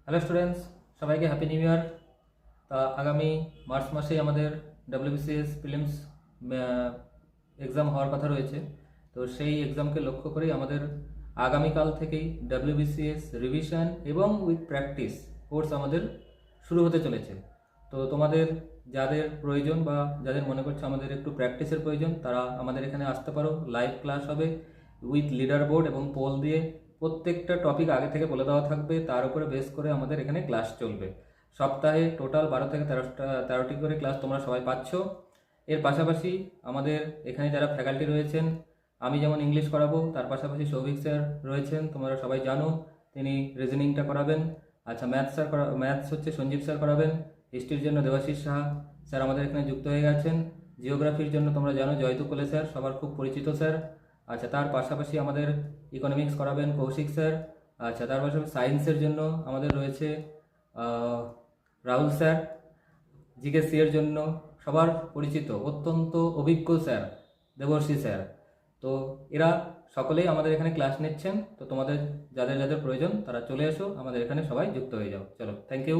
Hello students, সবাইকে happy new year. তা আগামী মার্চ মাসেই আমাদের ডাব্লিউবিসিএস প্রিলিমস এক্সাম হওয়ার কথা রয়েছে। তো সেই এক্সামকে লক্ষ্য করেই আমাদের আগামীকাল থেকেই ডাব্লিউবিসিএস রিভিশন এবং উইথ প্র্যাকটিস কোর্স আমাদের শুরু হতে চলেছে। তো তোমাদের যাদের প্রয়োজন বা যাদের মনে করছে আমাদের একটু প্র্যাকটিসের প্রয়োজন, তারা আমাদের এখানে আসতে পারো। লাইভ ক্লাস হবে উইথ লিডার বোর্ড এবং পোল দিয়ে। প্রত্যেকটা টপিক আগে থেকে বলে দেওয়া থাকবে, তার উপরে বেস করে আমাদের এখানে ক্লাস চলবে। সপ্তাহে টোটাল 12 থেকে 13টি করে ক্লাস তোমরা সবাই পাচ্ছ। এর পাশাপাশি আমাদের এখানে যারা ফ্যাকাল্টি রয়েছেন, আমি যেমন ইংলিশ করাবো, তার পাশাপাশি সৌভিক স্যার রয়েছেন, তোমরা সবাই জানো, তিনি রিজনিংটা করাবেন। আচ্ছা, ম্যাথস হচ্ছে সঞ্জীব স্যার করাবেন। হিস্ট্রির জন্য দেবাশিস সাহা স্যার আমাদের এখানে যুক্ত হয়ে গেছেন। জিওগ্রাফির জন্য তোমরা জানো জয়তু কোলে স্যার, সবার খুব পরিচিত স্যার। আচ্ছা, তার পাশাপাশি আমাদের ইকোনমিক্স করাবেন কৌশিক স্যার। আচ্ছা, তার পাশাপাশি সায়েন্সের জন্য আমাদের রয়েছে রাহুল স্যার। জিকেসি এর জন্য সবার পরিচিত অত্যন্ত অভিজ্ঞ স্যার দেবর্ষী স্যার। তো এরা সকলেই আমাদের এখানে ক্লাস নিচ্ছেন। তো তোমাদের যাদের যাদের প্রয়োজন তারা চলে এসো, আমাদের এখানে সবাই যুক্ত হয়ে যাও। চলো, থ্যাংক ইউ।